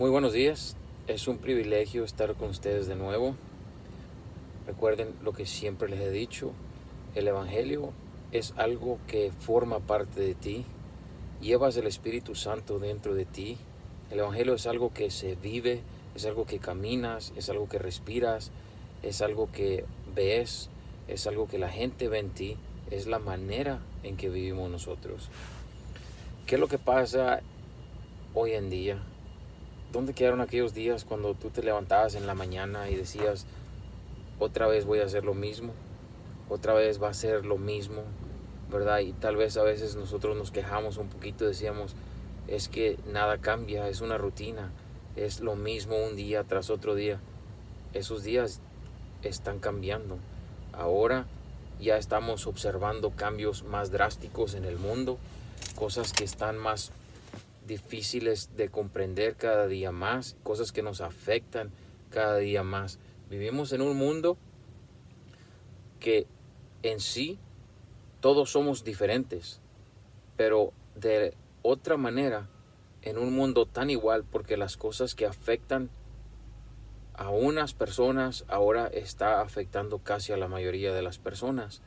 Muy buenos días, es un privilegio estar con ustedes de nuevo. Recuerden lo que siempre les he dicho, el Evangelio es algo que forma parte de ti, llevas el Espíritu Santo dentro de ti. El Evangelio es algo que se vive, es algo que caminas, es algo que respiras, es algo que ves, es algo que la gente ve en ti, es la manera en que vivimos nosotros. ¿Qué es lo que pasa hoy en día? ¿Dónde quedaron aquellos días cuando tú te levantabas en la mañana y decías, otra vez voy a hacer lo mismo, otra vez va a ser lo mismo, ¿verdad? Y tal vez a veces nosotros nos quejamos un poquito, decíamos, es que nada cambia, es una rutina, es lo mismo un día tras otro día. Esos días están cambiando. Ahora ya estamos observando cambios más drásticos en el mundo, cosas que están más difíciles de comprender cada día más, cosas que nos afectan cada día más. Vivimos en un mundo que en sí todos somos diferentes, pero de otra manera, en un mundo tan igual, porque las cosas que afectan a unas personas ahora está afectando casi a la mayoría de las personas.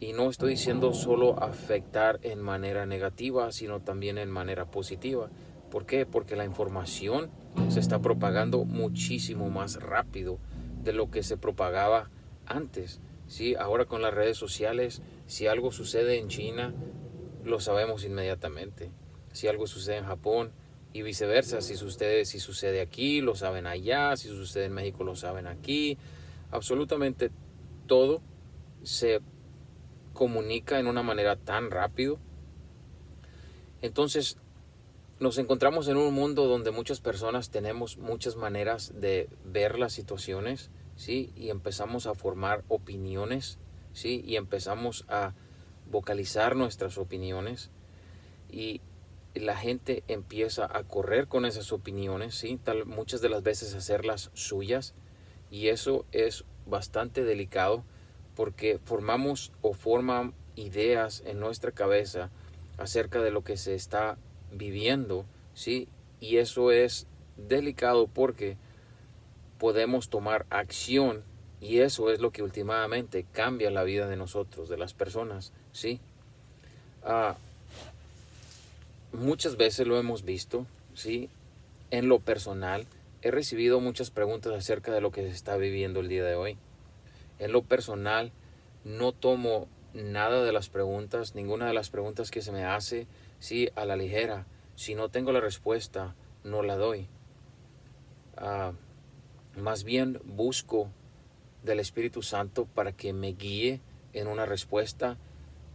Y no estoy diciendo solo afectar en manera negativa, sino también en manera positiva. ¿Por qué? Porque la información se está propagando muchísimo más rápido de lo que se propagaba antes. ¿Sí? Ahora con las redes sociales, si algo sucede en China, lo sabemos inmediatamente. Si algo sucede en Japón y viceversa, si sucede aquí, lo saben allá, si sucede en México, lo saben aquí. Absolutamente todo se comunica en una manera tan rápido. Entonces nos encontramos en un mundo donde muchas personas tenemos muchas maneras de ver las situaciones, ¿sí? Y empezamos a formar opiniones, ¿sí? Y empezamos a vocalizar nuestras opiniones y la gente empieza a correr con esas opiniones, ¿sí? Muchas de las veces hacerlas suyas, y eso es bastante delicado porque formamos o forman ideas en nuestra cabeza acerca de lo que se está viviendo, ¿sí? Y eso es delicado porque podemos tomar acción y eso es lo que últimamente cambia la vida de nosotros, de las personas, ¿sí? Ah, Muchas veces lo hemos visto, ¿sí? En lo personal, he recibido muchas preguntas acerca de lo que se está viviendo el día de hoy. En lo personal, no tomo nada de las preguntas, ninguna de las preguntas que se me hace, sí, a la ligera. Si no tengo la respuesta, no la doy. Ah, Más bien busco del Espíritu Santo para que me guíe en una respuesta,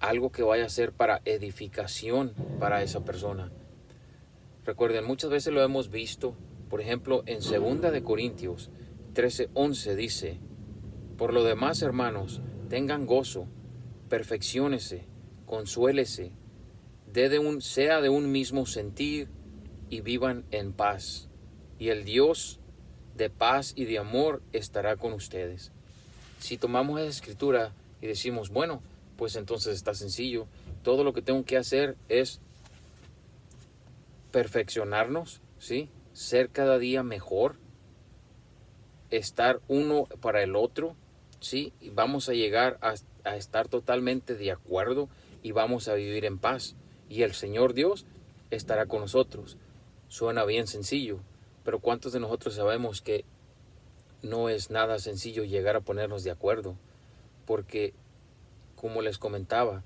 algo que vaya a ser para edificación para esa persona. Recuerden, muchas veces lo hemos visto, por ejemplo, en 2 de Corintios 13:11 dice, por lo demás, hermanos, tengan gozo, perfecciónese, consuélese, sea de un mismo sentir y vivan en paz. Y el Dios de paz y de amor estará con ustedes. Si tomamos esa escritura y decimos, bueno, pues entonces está sencillo. Todo lo que tengo que hacer es perfeccionarnos, ¿sí? Ser cada día mejor, estar uno para el otro, ¿sí? Y vamos a llegar a estar totalmente de acuerdo y vamos a vivir en paz. Y el Señor Dios estará con nosotros. Suena bien sencillo, pero ¿cuántos de nosotros sabemos que no es nada sencillo llegar a ponernos de acuerdo? Porque, como les comentaba,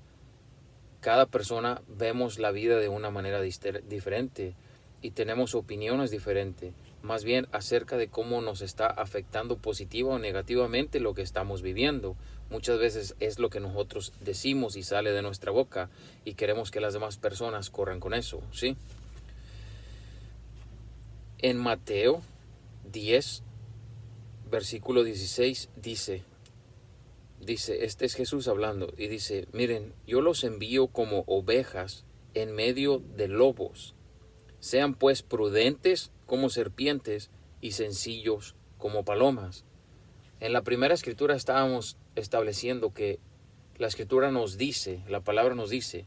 cada persona vemos la vida de una manera diferente y tenemos opiniones diferentes, más bien acerca de cómo nos está afectando positiva o negativamente lo que estamos viviendo. Muchas veces es lo que nosotros decimos y sale de nuestra boca y queremos que las demás personas corran con eso, ¿sí? En Mateo 10, versículo 16 dice, este es Jesús hablando, y dice, miren, yo los envío como ovejas en medio de lobos. Sean pues prudentes como serpientes y sencillos como palomas. En la primera escritura estábamos estableciendo que la escritura nos dice, la palabra nos dice,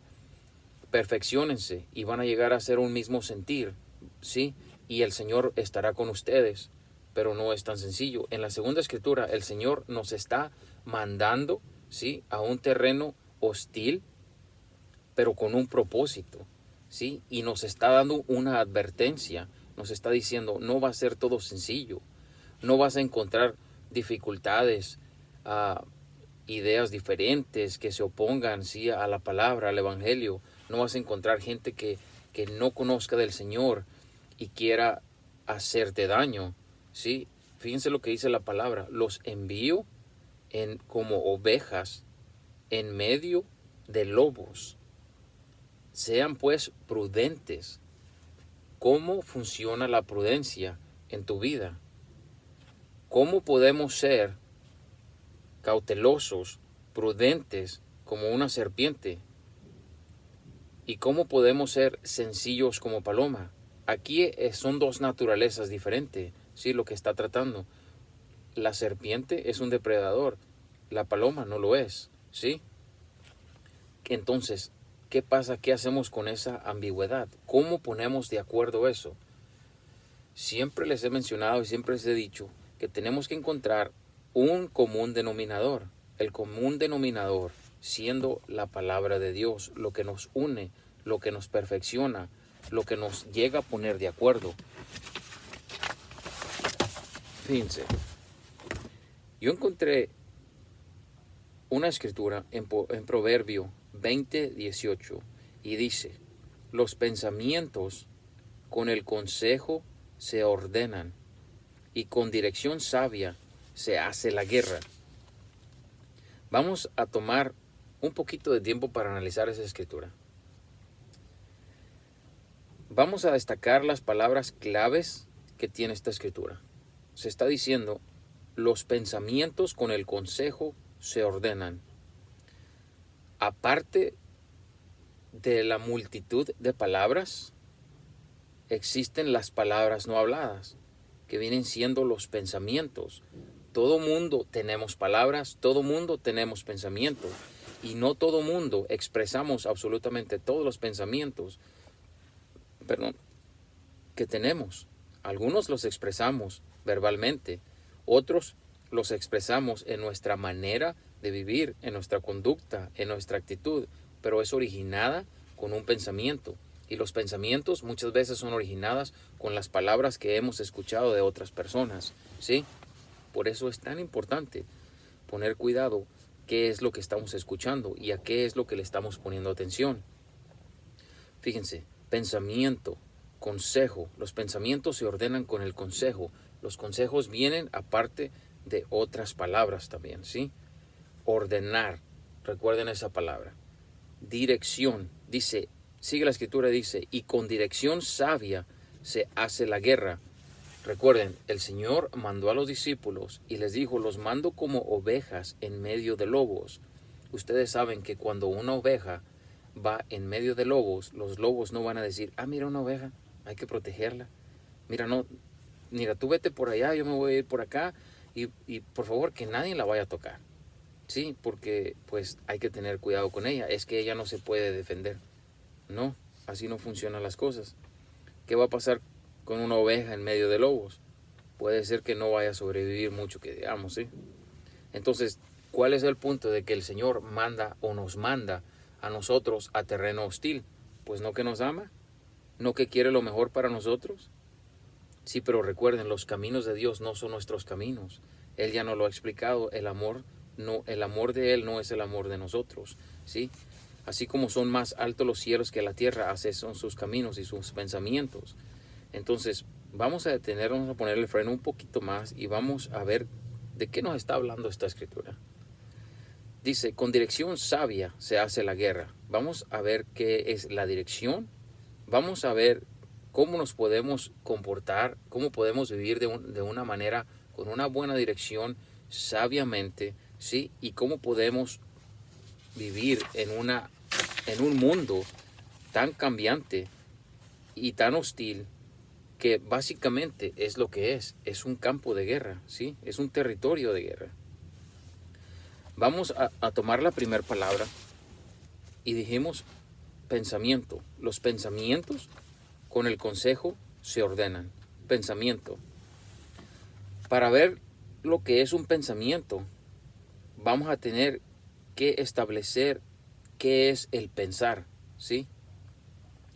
perfecciónense y van a llegar a ser un mismo sentir, ¿sí? y el Señor estará con ustedes, pero no es tan sencillo. En la segunda escritura, el Señor nos está mandando, ¿sí?, a un terreno hostil, pero con un propósito, ¿sí? Y nos está dando una advertencia, nos está diciendo, no va a ser todo sencillo, no vas a encontrar dificultades, ideas diferentes que se opongan, ¿sí?, a la palabra, al evangelio. No vas a encontrar gente que no conozca del Señor y quiera hacerte daño, ¿sí? Fíjense lo que dice la palabra, los envío como ovejas en medio de lobos. Sean pues prudentes. ¿Cómo funciona la prudencia en tu vida? ¿Cómo podemos ser cautelosos, prudentes como una serpiente? ¿Y cómo podemos ser sencillos como paloma? Aquí son dos naturalezas diferentes, ¿sí?, lo que está tratando. La serpiente es un depredador, la paloma no lo es, ¿sí? Entonces, ¿qué pasa? ¿Qué hacemos con esa ambigüedad? ¿Cómo ponemos de acuerdo eso? Siempre les he mencionado y siempre les he dicho que tenemos que encontrar un común denominador. El común denominador siendo la palabra de Dios, lo que nos une, lo que nos perfecciona, lo que nos llega a poner de acuerdo. Fíjense, yo encontré una escritura en Proverbio 20:18 y dice, los pensamientos con el consejo se ordenan y con dirección sabia se hace la guerra. Vamos a tomar un poquito de tiempo para analizar esa escritura. Vamos a destacar las palabras claves que tiene esta escritura. Se está diciendo, los pensamientos con el consejo se ordenan. Aparte de la multitud de palabras, existen las palabras no habladas, que vienen siendo los pensamientos. Todo mundo tenemos palabras, todo mundo tenemos pensamientos, y no todo mundo expresamos absolutamente todos los pensamientos, que tenemos. Algunos los expresamos verbalmente, otros los expresamos en nuestra manera de vivir, en nuestra conducta, en nuestra actitud, pero es originada con un pensamiento. Y los pensamientos muchas veces son originadas con las palabras que hemos escuchado de otras personas, ¿sí? Por eso es tan importante poner cuidado qué es lo que estamos escuchando y a qué es lo que le estamos poniendo atención. Fíjense, pensamiento, consejo. Los pensamientos se ordenan con el consejo. Los consejos vienen aparte de otras palabras también, ¿sí? Ordenar, recuerden esa palabra. Dirección, dice, sigue la escritura, dice, y con dirección sabia se hace la guerra. Recuerden, el Señor mandó a los discípulos y les dijo, los mando como ovejas en medio de lobos. Ustedes saben que cuando una oveja va en medio de lobos, los lobos no van a decir, mira una oveja, hay que protegerla. Mira, tú vete por allá, yo me voy a ir por acá y por favor que nadie la vaya a tocar. Sí, porque pues hay que tener cuidado con ella, es que ella no se puede defender. No, así no funcionan las cosas. ¿Qué va a pasar con una oveja en medio de lobos? Puede ser que no vaya a sobrevivir mucho, que digamos, ¿sí? Entonces, ¿cuál es el punto de que el Señor manda o nos manda a nosotros a terreno hostil? Pues no que nos ama, no que quiere lo mejor para nosotros. Sí, pero recuerden, los caminos de Dios no son nuestros caminos. Él ya nos lo ha explicado, el amor de Él no es el amor de nosotros, ¿sí? Así como son más altos los cielos que la tierra, así son sus caminos y sus pensamientos. Entonces, vamos a detenernos, a poner el freno un poquito más y vamos a ver de qué nos está hablando esta escritura. Dice, con dirección sabia se hace la guerra. Vamos a ver qué es la dirección. Vamos a ver cómo nos podemos comportar, cómo podemos vivir de una manera con una buena dirección, sabiamente, ¿sí? Y cómo podemos vivir en un mundo tan cambiante y tan hostil que básicamente es lo que es un campo de guerra, ¿sí? Es un territorio de guerra. Vamos a tomar la primera palabra y dijimos pensamiento. Los pensamientos con el consejo se ordenan. pensamiento. Para ver lo que es un pensamiento, vamos a tener que establecer qué es el pensar, ¿sí?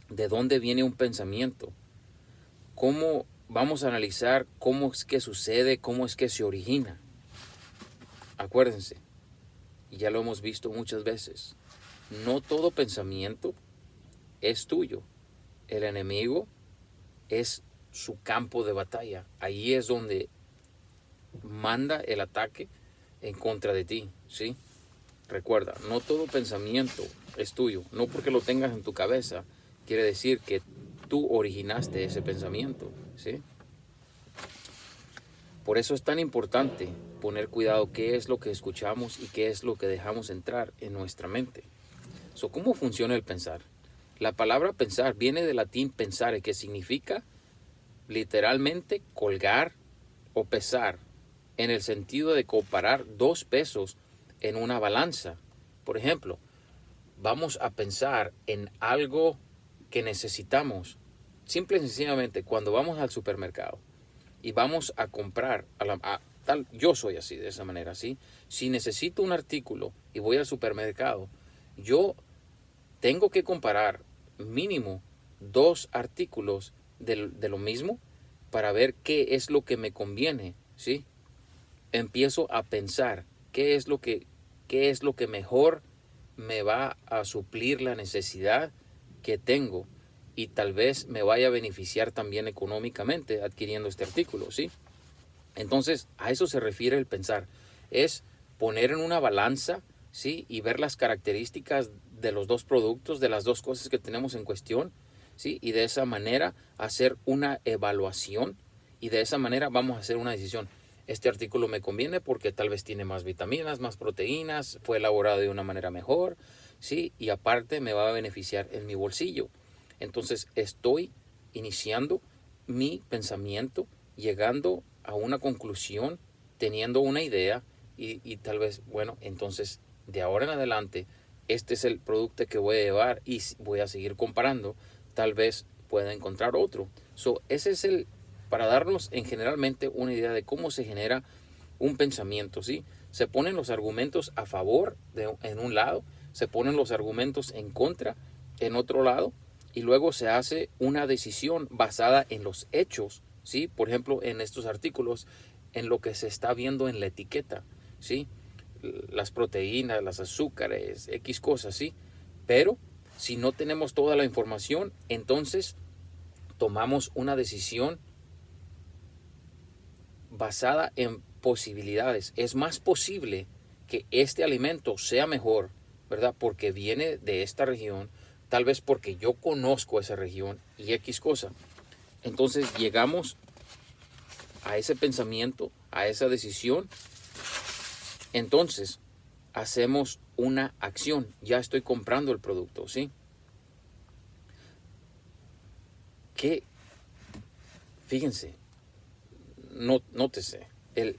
¿De dónde viene un pensamiento? ¿Cómo vamos a analizar cómo es que sucede, cómo es que se origina? Acuérdense, y ya lo hemos visto muchas veces, no todo pensamiento es tuyo. El enemigo es su campo de batalla. Ahí es donde manda el ataque en contra de ti, ¿sí? Recuerda, no todo pensamiento es tuyo. No porque lo tengas en tu cabeza quiere decir que tú originaste ese pensamiento, ¿sí? Por eso es tan importante poner cuidado qué es lo que escuchamos y qué es lo que dejamos entrar en nuestra mente. ¿Cómo funciona el pensar? La palabra pensar viene del latín pensare, que significa literalmente colgar o pesar, en el sentido de comparar dos pesos en una balanza. Por ejemplo, vamos a pensar en algo que necesitamos. Simple y sencillamente, cuando vamos al supermercado y vamos a comprar, yo soy así, de esa manera, ¿sí? Si necesito un artículo y voy al supermercado, yo tengo que comparar mínimo dos artículos de lo mismo para ver qué es lo que me conviene, ¿sí? Empiezo a pensar qué es lo que mejor me va a suplir la necesidad que tengo y tal vez me vaya a beneficiar también económicamente adquiriendo este artículo, ¿sí? Entonces, a eso se refiere el pensar. Es poner en una balanza, ¿sí? Y ver las características de los dos productos, de las dos cosas que tenemos en cuestión, ¿sí? Y de esa manera hacer una evaluación y de esa manera vamos a hacer una decisión. Este artículo me conviene porque tal vez tiene más vitaminas, más proteínas, fue elaborado de una manera mejor, ¿sí? Y aparte me va a beneficiar en mi bolsillo. Entonces estoy iniciando mi pensamiento, llegando a una conclusión, teniendo una idea y tal vez, bueno, entonces de ahora en adelante este es el producto que voy a llevar y voy a seguir comparando, tal vez pueda encontrar otro. Ese es para darnos en generalmente una idea de cómo se genera un pensamiento, ¿sí? Se ponen los argumentos a favor en un lado, se ponen los argumentos en contra en otro lado, y luego se hace una decisión basada en los hechos, ¿sí? Por ejemplo, en estos artículos, en lo que se está viendo en la etiqueta, ¿sí? Las proteínas, las azúcares, X cosas, ¿sí? Pero si no tenemos toda la información, entonces tomamos una decisión basada en posibilidades. Es más posible que este alimento sea mejor, ¿verdad? Porque viene de esta región, tal vez porque yo conozco esa región y X cosa. Entonces llegamos a ese pensamiento, a esa decisión. Entonces hacemos una acción. Ya estoy comprando el producto, ¿sí? Que, fíjense, nótese, el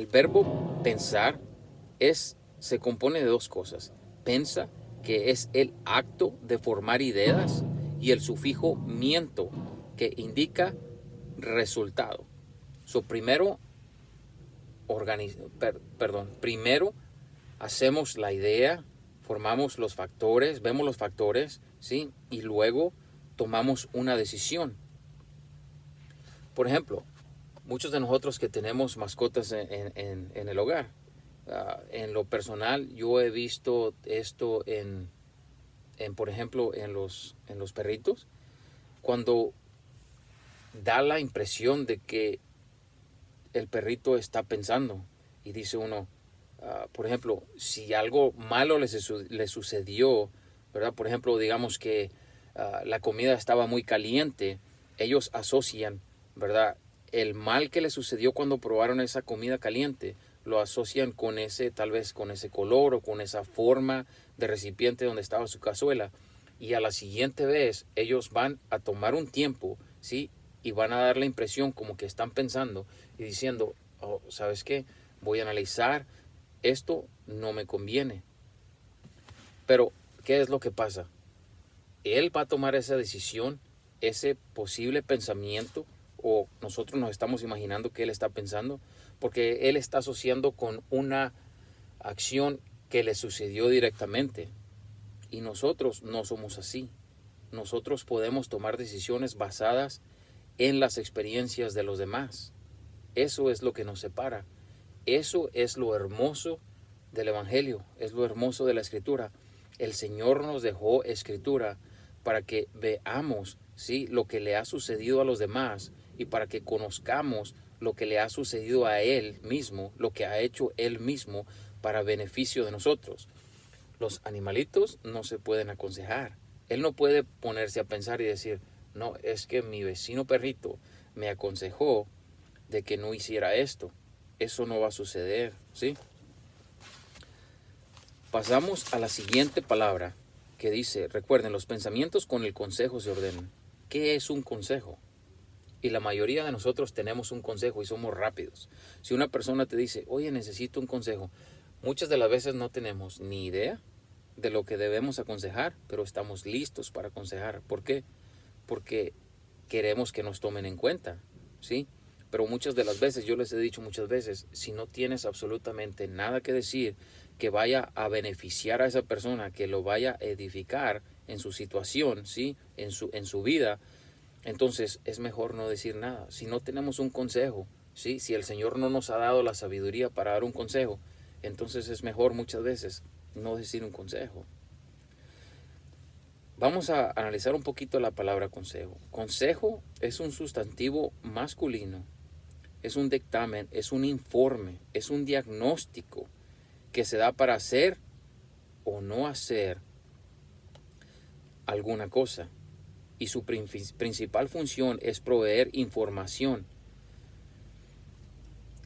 verbo pensar se compone de dos cosas. Pensa, que es el acto de formar ideas, y el sufijo miento, que indica resultado. Primero hacemos la idea, formamos los factores, vemos los factores, ¿sí? Y luego tomamos una decisión. Por ejemplo, muchos de nosotros que tenemos mascotas en el hogar, en lo personal, yo he visto esto por ejemplo, en los perritos, cuando da la impresión de que el perrito está pensando y dice uno, por ejemplo, si algo malo le sucedió, ¿verdad? Por ejemplo, digamos que la comida estaba muy caliente, ellos asocian, ¿verdad? El mal que le sucedió cuando probaron esa comida caliente, lo asocian con tal vez con ese color o con esa forma de recipiente donde estaba su cazuela. Y a la siguiente vez ellos van a tomar un tiempo, ¿sí? Y van a dar la impresión como que están pensando y diciendo, oh, ¿sabes qué? Voy a analizar, esto no me conviene. Pero, ¿qué es lo que pasa? Él va a tomar esa decisión ese posible pensamiento, o nosotros nos estamos imaginando que él está pensando, porque él está asociando con una acción que le sucedió directamente. Y nosotros no somos así. Nosotros podemos tomar decisiones basadas en las experiencias de los demás. Eso es lo que nos separa. Eso es lo hermoso del Evangelio, es lo hermoso de la Escritura. El Señor nos dejó Escritura para que veamos, ¿sí?, lo que le ha sucedido a los demás y para que conozcamos lo que le ha sucedido a Él mismo, lo que ha hecho Él mismo para beneficio de nosotros. Los animalitos no se pueden aconsejar. Él no puede ponerse a pensar y decir, no, es que mi vecino perrito me aconsejó de que no hiciera esto. Eso no va a suceder, ¿sí? Pasamos a la siguiente palabra que dice, recuerden, los pensamientos con el consejo se ordenan. ¿Qué es un consejo? Y la mayoría de nosotros tenemos un consejo y somos rápidos. Si una persona te dice, oye, necesito un consejo, muchas de las veces no tenemos ni idea de lo que debemos aconsejar, pero estamos listos para aconsejar. ¿Por qué? Porque queremos que nos tomen en cuenta, ¿sí? Pero muchas de las veces, yo les he dicho muchas veces, si no tienes absolutamente nada que decir que vaya a beneficiar a esa persona, que lo vaya a edificar en su situación, ¿sí?, en su vida, entonces es mejor no decir nada. Si no tenemos un consejo, ¿sí?, si el Señor no nos ha dado la sabiduría para dar un consejo, entonces es mejor muchas veces no decir un consejo. Vamos a analizar un poquito la palabra consejo. Consejo es un sustantivo masculino, es un dictamen, es un informe, es un diagnóstico que se da para hacer o no hacer alguna cosa. Y su principal función es proveer información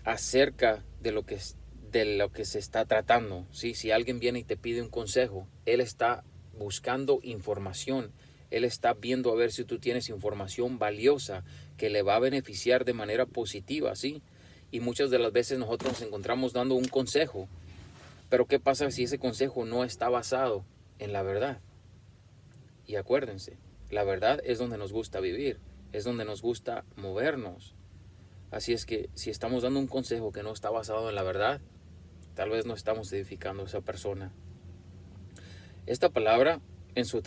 acerca de lo que se está tratando, ¿sí? Si alguien viene y te pide un consejo, él está buscando información. Él está viendo a ver si tú tienes información valiosa que le va a beneficiar de manera positiva, ¿sí? Y muchas de las veces nosotros nos encontramos dando un consejo. Pero ¿qué pasa si ese consejo no está basado en la verdad? Y acuérdense, la verdad es donde nos gusta vivir, es donde nos gusta movernos. Así es que si estamos dando un consejo que no está basado en la verdad, tal vez no estamos edificando a esa persona. Esta palabra en su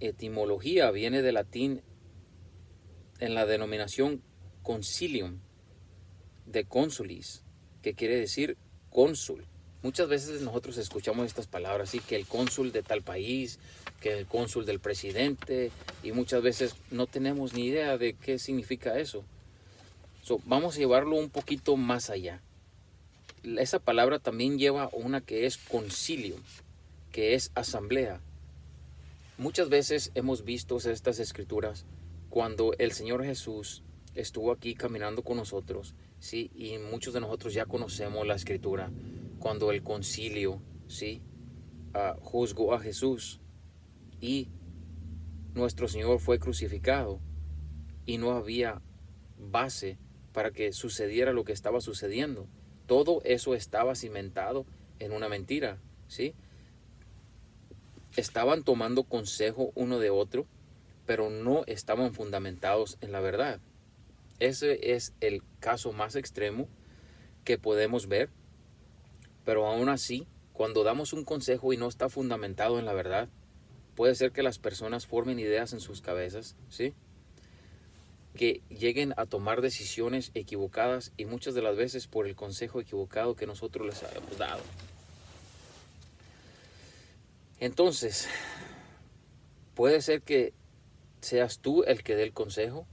etimología viene del latín en la denominación concilium, de consulis, que quiere decir cónsul. Muchas veces nosotros escuchamos estas palabras, ¿sí?, que el cónsul de tal país, que el cónsul del presidente, y muchas veces no tenemos ni idea de qué significa eso. Vamos a llevarlo un poquito más allá. Esa palabra también lleva una que es concilio, que es asamblea. Muchas veces hemos visto estas escrituras cuando el Señor Jesús estuvo aquí caminando con nosotros, ¿sí? Y muchos de nosotros ya conocemos la escritura. Cuando el concilio, ¿sí?, juzgó a Jesús y nuestro Señor fue crucificado y no había base para que sucediera lo que estaba sucediendo. Todo eso estaba cimentado en una mentira, ¿sí? Estaban tomando consejo uno de otro, pero no estaban fundamentados en la verdad. Ese es el caso más extremo que podemos ver, pero aún así, cuando damos un consejo y no está fundamentado en la verdad, puede ser que las personas formen ideas en sus cabezas, ¿sí?, que lleguen a tomar decisiones equivocadas y muchas de las veces por el consejo equivocado que nosotros les habíamos dado. Entonces, puede ser que seas tú el que dé el consejo,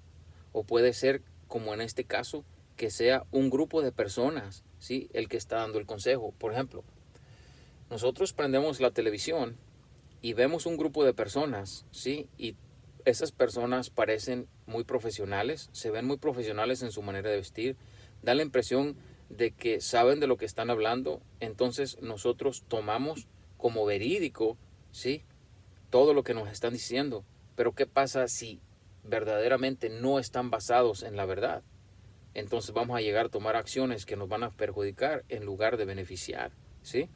o puede ser, como en este caso, que sea un grupo de personas, ¿sí?, el que está dando el consejo. Por ejemplo, nosotros prendemos la televisión y vemos un grupo de personas, ¿sí?, y esas personas parecen muy profesionales, se ven muy profesionales en su manera de vestir, da la impresión de que saben de lo que están hablando. Entonces nosotros tomamos como verídico, ¿sí?, todo lo que nos están diciendo. Pero ¿qué pasa si verdaderamente no están basados en la verdad? Entonces vamos a llegar a tomar acciones que nos van a perjudicar en lugar de beneficiar, ¿sí?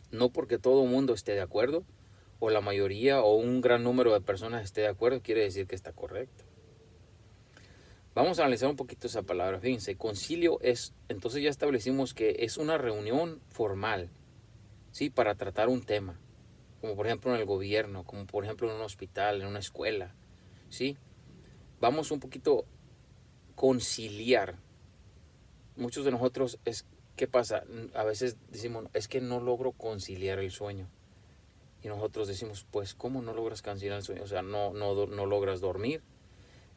No porque todo el mundo esté de acuerdo o la mayoría o un gran número de personas esté de acuerdo, quiere decir que está correcto. Vamos a analizar un poquito esa palabra. Fíjense, concilio es, entonces ya establecimos que es una reunión formal, ¿sí? Para tratar un tema, como por ejemplo en el gobierno, como por ejemplo en un hospital, en una escuela, ¿sí? Vamos un poquito conciliar. Muchos de nosotros ¿qué pasa? A veces decimos, es que no logro conciliar el sueño. Y nosotros decimos, pues, ¿cómo no logras conciliar el sueño? O sea, no logras dormir.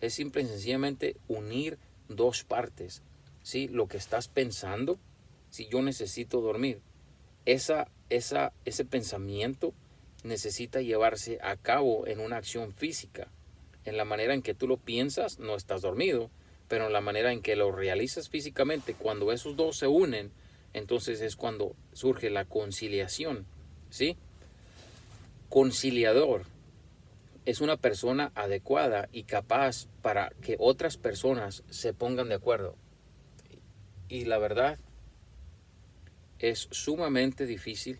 Es simple y sencillamente unir dos partes, ¿sí? Lo que estás pensando, si yo necesito dormir, ese pensamiento necesita llevarse a cabo en una acción física. En la manera en que tú lo piensas, no estás dormido, pero en la manera en que lo realizas físicamente, cuando esos dos se unen, entonces es cuando surge la conciliación, ¿sí? Conciliador es una persona adecuada y capaz para que otras personas se pongan de acuerdo. Y la verdad, es sumamente difícil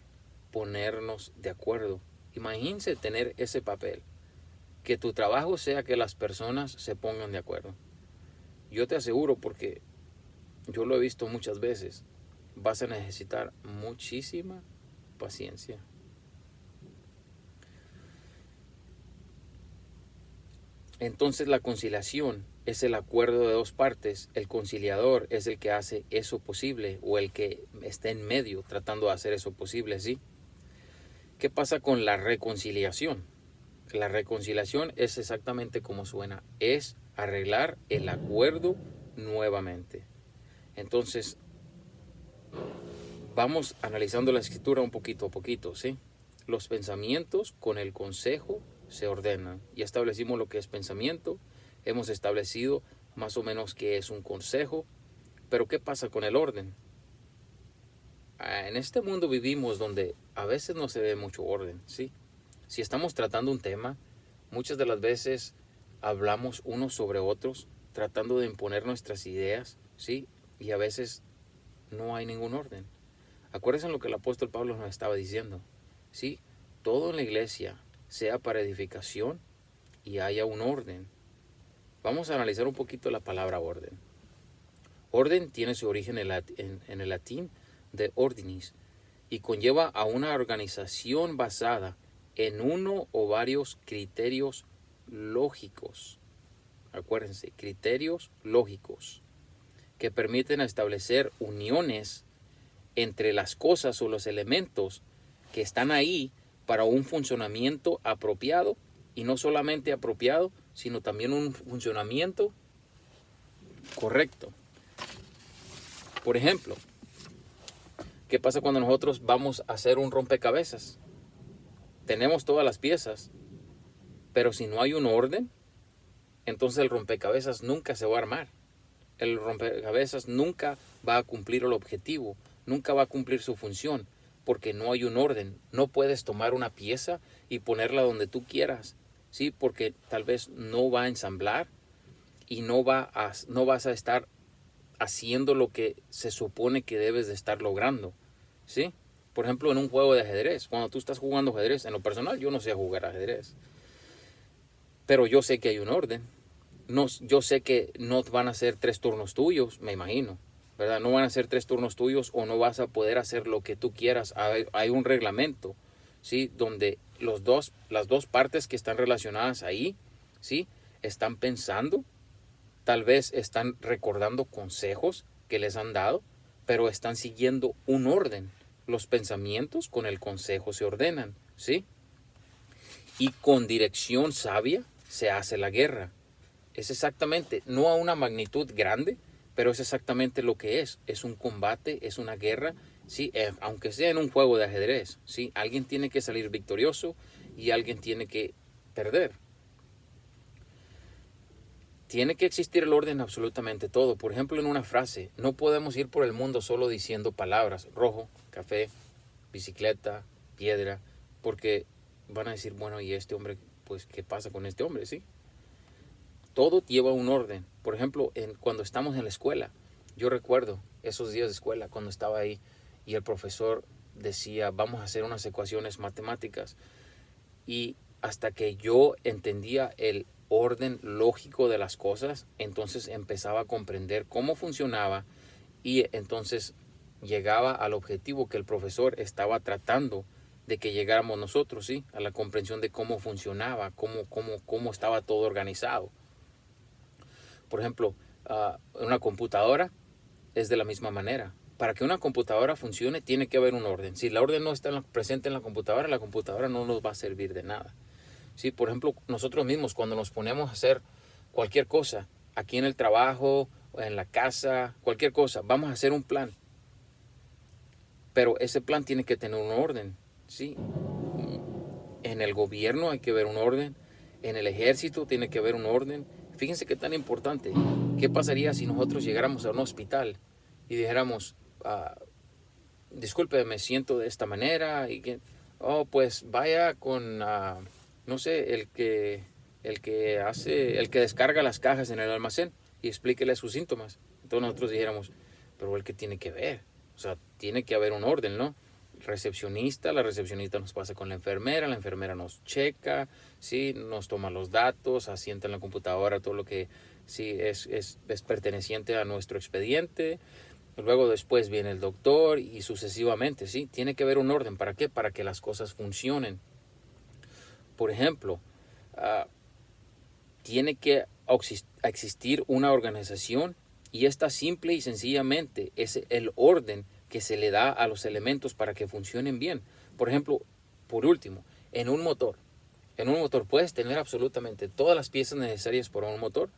ponernos de acuerdo. Imagínense tener ese papel, que tu trabajo sea que las personas se pongan de acuerdo. Yo te aseguro, porque yo lo he visto muchas veces, vas a necesitar muchísima paciencia. Entonces la conciliación es el acuerdo de dos partes. El conciliador es el que hace eso posible, o el que está en medio tratando de hacer eso posible, ¿sí? ¿Qué pasa con la reconciliación? La reconciliación es exactamente como suena, es arreglar el acuerdo nuevamente. Entonces, vamos analizando la escritura un poquito a poquito, ¿sí? Los pensamientos con el consejo se ordenan. Ya establecimos lo que es pensamiento, hemos establecido más o menos qué es un consejo, pero ¿qué pasa con el orden? En este mundo vivimos donde a veces no se ve mucho orden, ¿sí? Si estamos tratando un tema, muchas de las veces hablamos unos sobre otros, tratando de imponer nuestras ideas, ¿sí? Y a veces no hay ningún orden. Acuérdense lo que el apóstol Pablo nos estaba diciendo, ¿sí? Todo en la iglesia sea para edificación y haya un orden. Vamos a analizar un poquito la palabra orden. Orden tiene su origen en el latín de ordinis y conlleva a una organización basada en uno o varios criterios lógicos. Acuérdense, criterios lógicos que permiten establecer uniones entre las cosas o los elementos que están ahí para un funcionamiento apropiado, y no solamente apropiado, sino también un funcionamiento correcto. Por ejemplo, ¿qué pasa cuando nosotros vamos a hacer un rompecabezas? Tenemos todas las piezas, pero si no hay un orden, entonces el rompecabezas nunca se va a armar. El rompecabezas nunca va a cumplir el objetivo, nunca va a cumplir su función, porque no hay un orden. No puedes tomar una pieza y ponerla donde tú quieras, ¿sí? Porque tal vez no va a ensamblar y no vas a estar haciendo lo que se supone que debes de estar logrando, ¿sí? Por ejemplo, en un juego de ajedrez, cuando tú estás jugando ajedrez, en lo personal yo no sé jugar ajedrez, pero yo sé que hay un orden. No, yo sé que no van a ser 3 turnos tuyos, me imagino, ¿verdad? No van a ser 3 turnos tuyos, o no vas a poder hacer lo que tú quieras. Hay un reglamento, ¿sí? Donde las dos partes que están relacionadas ahí, ¿sí? Están pensando, tal vez están recordando consejos que les han dado, pero están siguiendo un orden. Los pensamientos con el consejo se ordenan, ¿sí? Y con dirección sabia se hace la guerra. Es exactamente, no a una magnitud grande, pero es exactamente lo que es. Es un combate, es una guerra, ¿sí? Aunque sea en un juego de ajedrez, ¿sí? Alguien tiene que salir victorioso y alguien tiene que perder. Tiene que existir el orden en absolutamente todo. Por ejemplo, en una frase, no podemos ir por el mundo solo diciendo palabras, rojo, café, bicicleta, piedra, porque van a decir, bueno, ¿y este hombre? Pues, ¿qué pasa con este hombre? ¿Sí? Todo lleva un orden. Por ejemplo, cuando estamos en la escuela, yo recuerdo esos días de escuela cuando estaba ahí y el profesor decía, vamos a hacer unas ecuaciones matemáticas. Y hasta que yo entendía el orden lógico de las cosas, entonces empezaba a comprender cómo funcionaba y entonces llegaba al objetivo que el profesor estaba tratando de que llegáramos nosotros, ¿sí? A la comprensión de cómo funcionaba, cómo estaba todo organizado. Por ejemplo, una computadora es de la misma manera. Para que una computadora funcione tiene que haber un orden. Si la orden no está presente en la computadora no nos va a servir de nada. ¿Sí? Por ejemplo, nosotros mismos cuando nos ponemos a hacer cualquier cosa, aquí en el trabajo, en la casa, cualquier cosa, vamos a hacer un plan. Pero ese plan tiene que tener un orden. ¿Sí? En el gobierno hay que ver un orden. En el ejército tiene que haber un orden. Fíjense qué tan importante. ¿Qué pasaría si nosotros llegáramos a un hospital y dijéramos, disculpe, me siento de esta manera? Y que, oh, pues vaya con, no sé, el que descarga las cajas en el almacén y explíquele sus síntomas. Entonces nosotros dijéramos, pero el que tiene que ver. O sea, tiene que haber un orden, ¿no? La recepcionista nos pasa con la enfermera nos checa, ¿sí? Nos toma los datos, asienta en la computadora todo lo que sí es perteneciente a nuestro expediente. Luego después viene el doctor y sucesivamente, ¿sí? Tiene que haber un orden. ¿Para qué? Para que las cosas funcionen. Por ejemplo, tiene que existir una organización y esta simple y sencillamente es el orden que se le da a los elementos para que funcionen bien. Por ejemplo, por último, en un motor puedes tener absolutamente todas las piezas necesarias para un motor,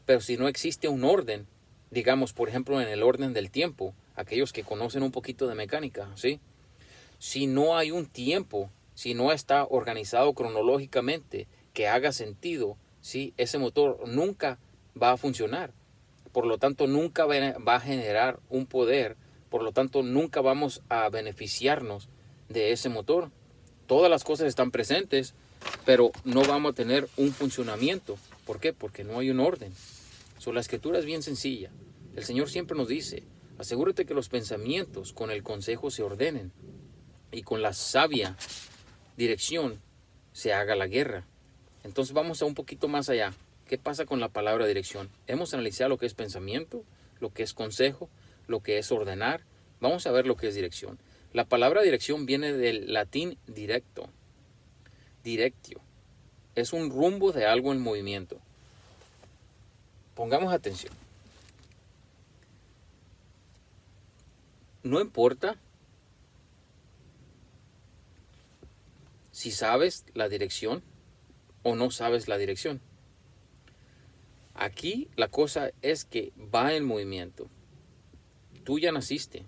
pero si no existe un orden, digamos, por ejemplo, en el orden del tiempo, aquellos que conocen un poquito de mecánica, ¿sí? Si no hay un tiempo, si no está organizado cronológicamente que haga sentido, ¿sí? Ese motor nunca va a funcionar. Por lo tanto, nunca va a generar un poder. Por lo tanto, nunca vamos a beneficiarnos de ese motor. Todas las cosas están presentes, pero no vamos a tener un funcionamiento. ¿Por qué? Porque no hay un orden. La escritura es bien sencilla. El Señor siempre nos dice, asegúrate que los pensamientos con el consejo se ordenen y con la sabia dirección se haga la guerra. Entonces vamos a un poquito más allá. ¿Qué pasa con la palabra dirección? Hemos analizado lo que es pensamiento, lo que es consejo, lo que es ordenar. Vamos a ver lo que es dirección. La palabra dirección viene del latín directo. Directio. Es un rumbo de algo en movimiento. Pongamos atención. No importa si sabes la dirección o no sabes la dirección. Aquí la cosa es que va en movimiento. Tú ya naciste.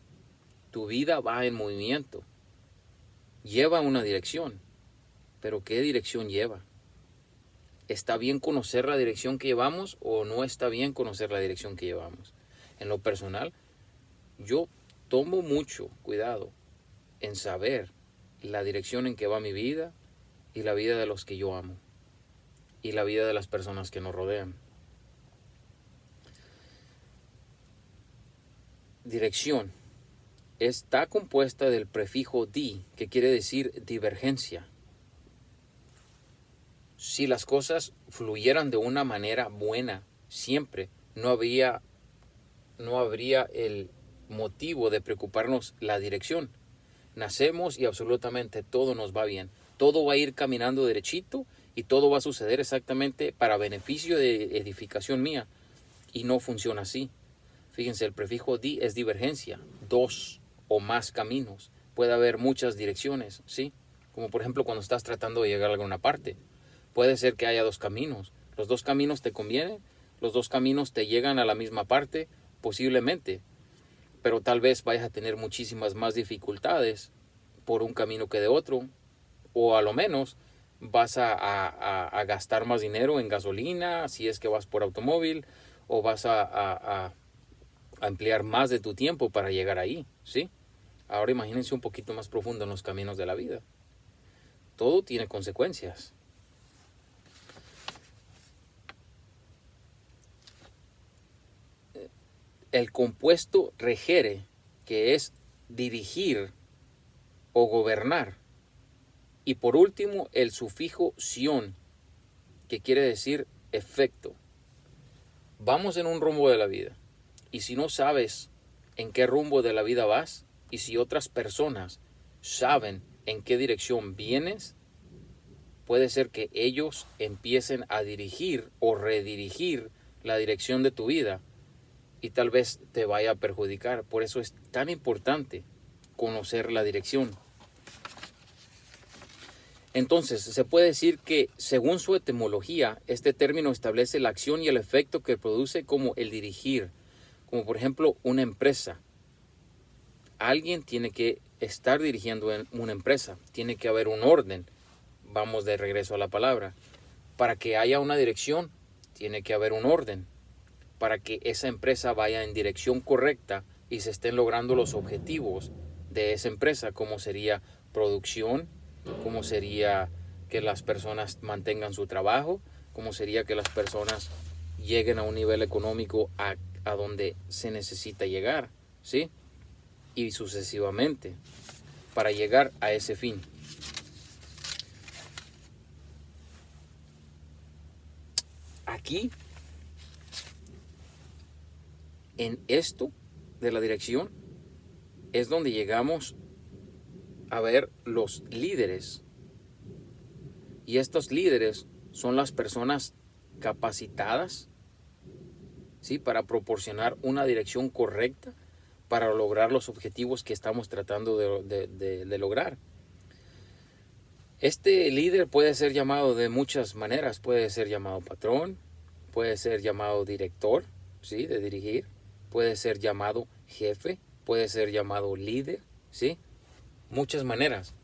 Tu vida va en movimiento. Lleva una dirección. Pero ¿qué dirección lleva? ¿Está bien conocer la dirección que llevamos o no está bien conocer la dirección que llevamos? En lo personal, yo tomo mucho cuidado en saber la dirección en que va mi vida y la vida de los que yo amo y la vida de las personas que nos rodean. Dirección está compuesta del prefijo di, que quiere decir divergencia. Si las cosas fluyeran de una manera buena siempre, no habría el motivo de preocuparnos la dirección. Nacemos y absolutamente todo nos va bien. Todo va a ir caminando derechito y todo va a suceder exactamente para beneficio de edificación mía. Y no funciona así. Fíjense, el prefijo di es divergencia. Dos o más caminos. Puede haber muchas direcciones, ¿sí? Como por ejemplo cuando estás tratando de llegar a alguna parte. Puede ser que haya dos caminos. ¿Los dos caminos te convienen? ¿Los dos caminos te llegan a la misma parte? Posiblemente. Pero tal vez vayas a tener muchísimas más dificultades por un camino que de otro. O a lo menos vas a gastar más dinero en gasolina si es que vas por automóvil. O vas a emplear más de tu tiempo para llegar ahí, ¿sí? Ahora imagínense un poquito más profundo en los caminos de la vida. Todo tiene consecuencias. El compuesto regere, que es dirigir o gobernar, Y por último, el sufijo sion, que quiere decir efecto. Vamos en un rumbo de la vida. Y si no sabes en qué rumbo de la vida vas, y si otras personas saben en qué dirección vienes, puede ser que ellos empiecen a dirigir o redirigir la dirección de tu vida y tal vez te vaya a perjudicar. Por eso es tan importante conocer la dirección. Entonces, se puede decir que, según su etimología, este término establece la acción y el efecto que produce como el dirigir. Como por ejemplo, una empresa. Alguien tiene que estar dirigiendo una empresa. Tiene que haber un orden. Vamos de regreso a la palabra. Para que haya una dirección, tiene que haber un orden. Para que esa empresa vaya en dirección correcta y se estén logrando los objetivos de esa empresa, como sería producción, como sería que las personas mantengan su trabajo, como sería que las personas lleguen a un nivel económico a donde se necesita llegar, ¿sí? Y sucesivamente, para llegar a ese fin. Aquí, en esto de la dirección, es donde llegamos a ver los líderes. Y estos líderes son las personas capacitadas, ¿sí?, para proporcionar una dirección correcta para lograr los objetivos que estamos tratando de lograr. Este líder puede ser llamado de muchas maneras. Puede ser llamado patrón, puede ser llamado director, ¿sí?, de dirigir, puede ser llamado jefe, puede ser llamado líder, ¿sí? Muchas maneras.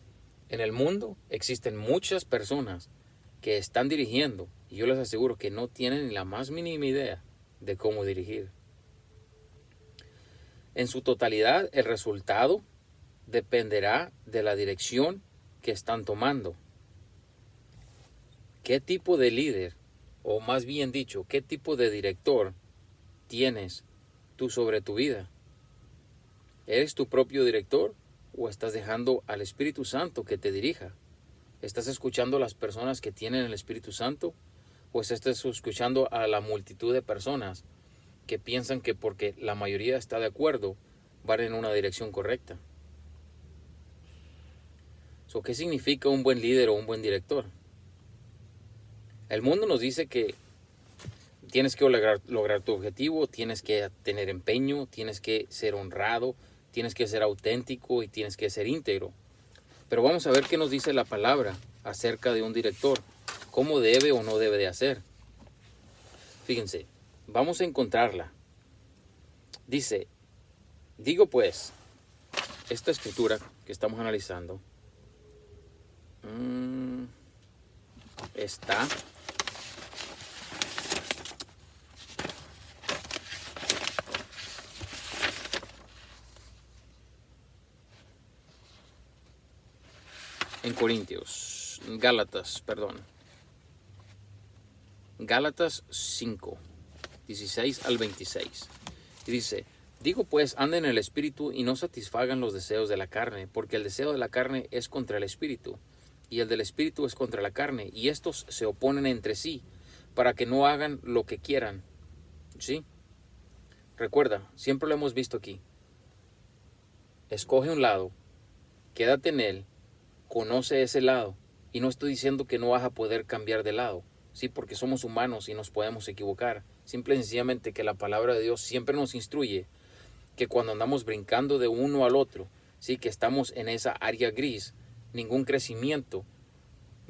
En el mundo existen muchas personas que están dirigiendo y yo les aseguro que no tienen ni la más mínima idea de cómo dirigir. En su totalidad, el resultado dependerá de la dirección que están tomando. ¿Qué tipo de líder, o más bien dicho, qué tipo de director tienes tú sobre tu vida? ¿Eres tu propio director o estás dejando al Espíritu Santo que te dirija? ¿Estás escuchando a las personas que tienen el Espíritu Santo o estás escuchando a la multitud de personas que piensan que porque la mayoría está de acuerdo van en una dirección correcta? ¿Qué significa un buen líder o un buen director? El mundo nos dice que tienes que lograr tu objetivo, tienes que tener empeño, tienes que ser honrado, tienes que ser auténtico y tienes que ser íntegro. Pero vamos a ver qué nos dice la palabra acerca de un director, cómo debe o no debe de hacer. Fíjense, vamos a encontrarla. Dice, digo pues, esta escritura que estamos analizando está en Corintios, Gálatas 5, 16 al 26. Y dice, digo pues, anden en el Espíritu y no satisfagan los deseos de la carne, porque el deseo de la carne es contra el Espíritu, y el del Espíritu es contra la carne, y estos se oponen entre sí, para que no hagan lo que quieran. ¿Sí? Recuerda, siempre lo hemos visto aquí. Escoge un lado, quédate en él, conoce ese lado, y no estoy diciendo que no vas a poder cambiar de lado, sí, porque somos humanos y nos podemos equivocar. Simple y sencillamente que la palabra de Dios siempre nos instruye que cuando andamos brincando de uno al otro, sí, que estamos en esa área gris, ningún crecimiento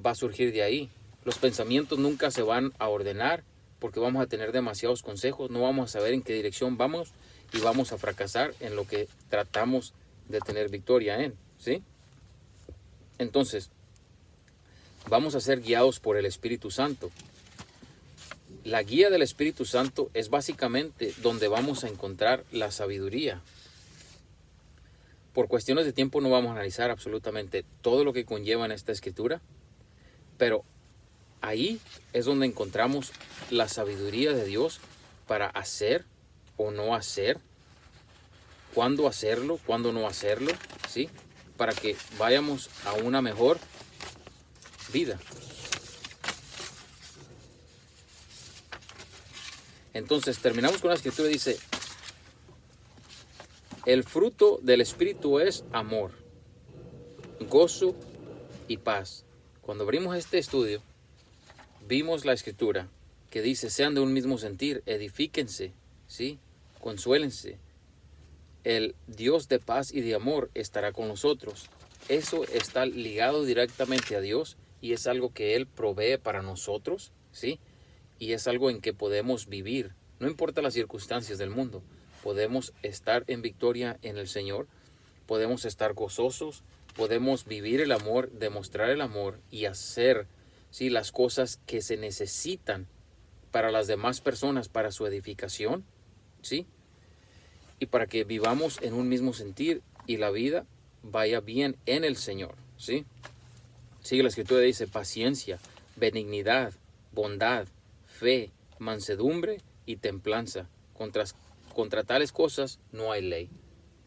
va a surgir de ahí. Los pensamientos nunca se van a ordenar porque vamos a tener demasiados consejos, no vamos a saber en qué dirección vamos y vamos a fracasar en lo que tratamos de tener victoria en, ¿sí? Entonces, vamos a ser guiados por el Espíritu Santo. La guía del Espíritu Santo es básicamente donde vamos a encontrar la sabiduría. Por cuestiones de tiempo no vamos a analizar absolutamente todo lo que conlleva en esta escritura, pero ahí es donde encontramos la sabiduría de Dios para hacer o no hacer, cuándo hacerlo, cuándo no hacerlo, ¿sí? Para que vayamos a una mejor vida. Entonces terminamos con la escritura, dice, el fruto del Espíritu es amor, gozo y paz. Cuando abrimos este estudio, vimos la escritura que dice, sean de un mismo sentir, edifíquense, ¿sí? Consuélense. El Dios de paz y de amor estará con nosotros. Eso está ligado directamente a Dios y es algo que Él provee para nosotros, ¿sí? Y es algo en que podemos vivir. No importa las circunstancias del mundo, podemos estar en victoria en el Señor, podemos estar gozosos, podemos vivir el amor, demostrar el amor y hacer, ¿sí?, las cosas que se necesitan para las demás personas, para su edificación, ¿sí? Y para que vivamos en un mismo sentir y la vida vaya bien en el Señor, ¿sí? Sigue la escritura, dice paciencia, benignidad, bondad, fe, mansedumbre y templanza. Contra tales cosas no hay ley.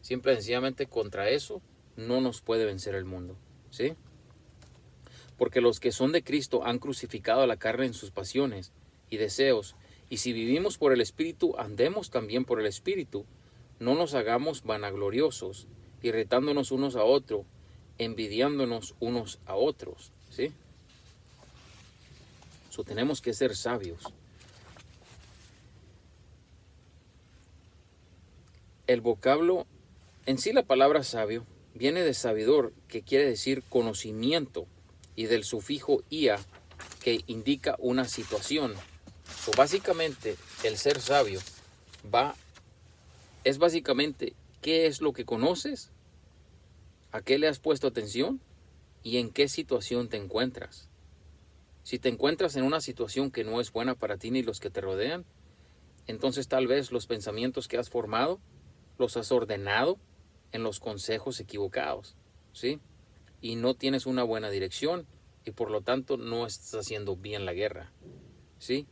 Simple y sencillamente contra eso no nos puede vencer el mundo, ¿sí? Porque los que son de Cristo han crucificado a la carne en sus pasiones y deseos. Y si vivimos por el Espíritu, andemos también por el Espíritu. No nos hagamos vanagloriosos, irritándonos unos a otros, envidiándonos unos a otros, ¿sí? Tenemos que ser sabios. El vocablo, en sí la palabra sabio, viene de sabidor, que quiere decir conocimiento, y del sufijo ia, que indica una situación. Básicamente, el ser sabio es básicamente qué es lo que conoces, a qué le has puesto atención y en qué situación te encuentras. Si te encuentras en una situación que no es buena para ti ni los que te rodean, entonces tal vez los pensamientos que has formado los has ordenado en los consejos equivocados, ¿sí? Y no tienes una buena dirección y por lo tanto no estás haciendo bien la guerra, ¿sí?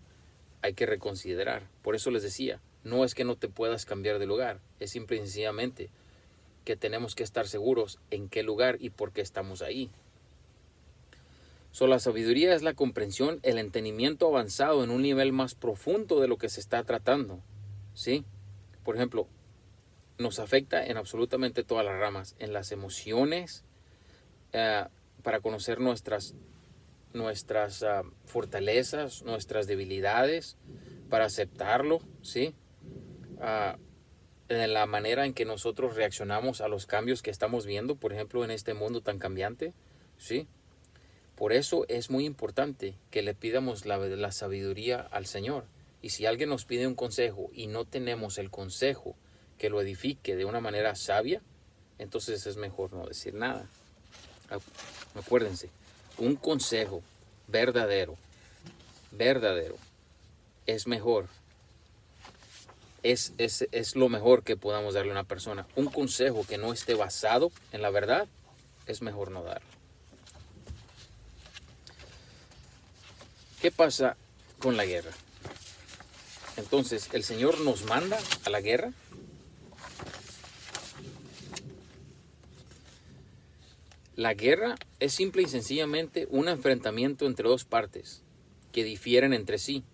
Hay que reconsiderar. Por eso les decía, no es que no te puedas cambiar de lugar, es simple y sencillamente que tenemos que estar seguros en qué lugar y por qué estamos ahí. La sabiduría es la comprensión, el entendimiento avanzado en un nivel más profundo de lo que se está tratando, ¿sí? Por ejemplo, nos afecta en absolutamente todas las ramas, en las emociones, para conocer nuestras fortalezas, nuestras debilidades, para aceptarlo, ¿sí? En la manera en que nosotros reaccionamos a los cambios que estamos viendo, por ejemplo, en este mundo tan cambiante, ¿sí? Por eso es muy importante que le pidamos la sabiduría al Señor. Y si alguien nos pide un consejo y no tenemos el consejo que lo edifique de una manera sabia, entonces es mejor no decir nada. Acuérdense, un consejo verdadero, es mejor. Es lo mejor que podamos darle a una persona. Un consejo que no esté basado en la verdad, es mejor no darlo. ¿Qué pasa con la guerra? Entonces, ¿el Señor nos manda a la guerra? La guerra es simple y sencillamente un enfrentamiento entre dos partes que difieren entre sí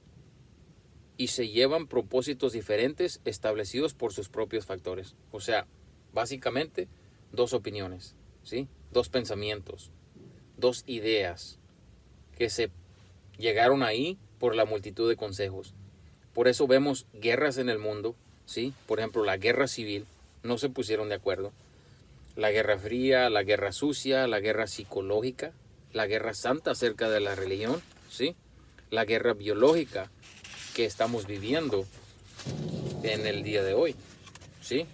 y se llevan propósitos diferentes establecidos por sus propios factores. O sea, básicamente dos opiniones, ¿sí? Dos pensamientos, dos ideas que se llegaron ahí por la multitud de consejos. Por eso vemos guerras en el mundo, ¿sí? Por ejemplo, la guerra civil, no se pusieron de acuerdo. La guerra fría, la guerra sucia, la guerra psicológica, la guerra santa acerca de la religión, ¿sí? La guerra biológica que estamos viviendo en el día de hoy, ¿sí?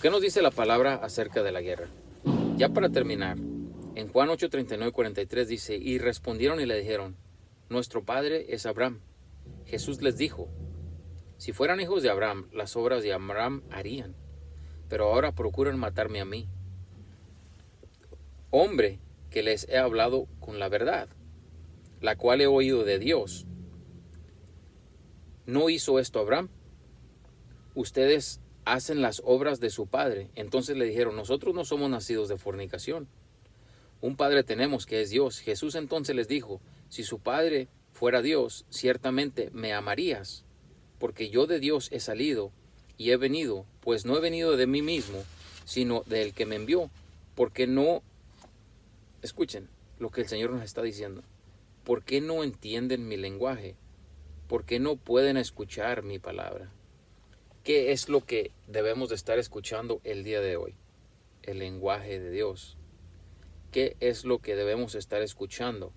¿Qué nos dice la palabra acerca de la guerra? Ya para terminar, en Juan 8, 39 y 43 dice, y respondieron y le dijeron, nuestro padre es Abraham. Jesús les dijo, si fueran hijos de Abraham, las obras de Abraham harían. Pero ahora procuran matarme a mí, hombre que les he hablado con la verdad, la cual he oído de Dios. ¿No hizo esto Abraham? Ustedes hacen las obras de su padre. Entonces le dijeron, nosotros no somos nacidos de fornicación. Un Padre tenemos que es Dios. Jesús entonces les dijo, si su Padre fuera Dios, ciertamente me amarías, porque yo de Dios he salido y he venido, pues no he venido de mí mismo, sino del que me envió, porque no, escuchen lo que el Señor nos está diciendo, ¿por qué no entienden mi lenguaje? ¿Por qué no pueden escuchar mi palabra? ¿Qué es lo que debemos de estar escuchando el día de hoy? El lenguaje de Dios. ¿Qué es lo que debemos estar escuchando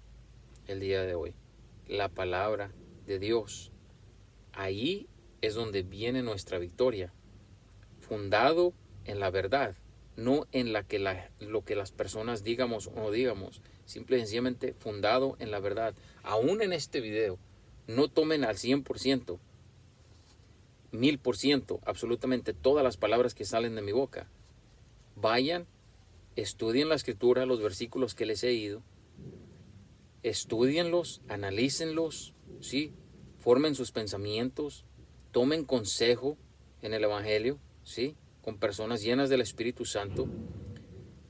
el día de hoy? La palabra de Dios. Ahí es donde viene nuestra victoria, fundado en la verdad, no en lo que las personas digamos o no digamos, simple y sencillamente fundado en la verdad. Aún en este video, no tomen al 100%, 1000%, absolutamente todas las palabras que salen de mi boca. Vayan, estudien la escritura, los versículos que les he ido, estudienlos, analícenlos, ¿sí? Formen sus pensamientos, tomen consejo en el Evangelio, ¿sí? Con personas llenas del Espíritu Santo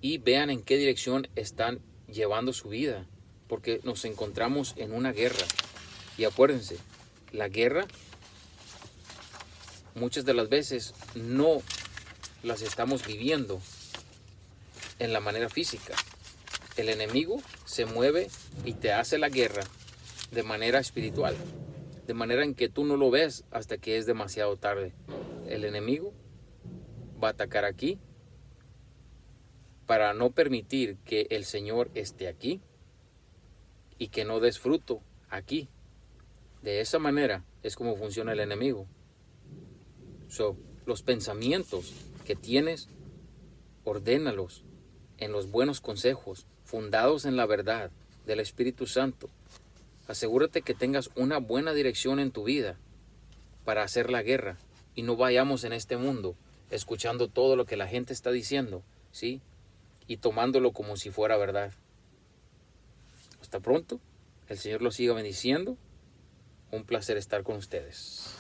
y vean en qué dirección están llevando su vida, porque nos encontramos en una guerra. Y acuérdense, la guerra muchas de las veces no las estamos viviendo en la manera física. El enemigo se mueve y te hace la guerra de manera espiritual, de manera en que tú no lo ves hasta que es demasiado tarde. El enemigo va a atacar aquí para no permitir que el Señor esté aquí y que no des fruto aquí. De esa manera es como funciona el enemigo. Los pensamientos que tienes, ordénalos en los buenos consejos, fundados en la verdad del Espíritu Santo. Asegúrate que tengas una buena dirección en tu vida para hacer la guerra y no vayamos en este mundo escuchando todo lo que la gente está diciendo, ¿sí? Y tomándolo como si fuera verdad. Hasta pronto. El Señor los siga bendiciendo. Un placer estar con ustedes.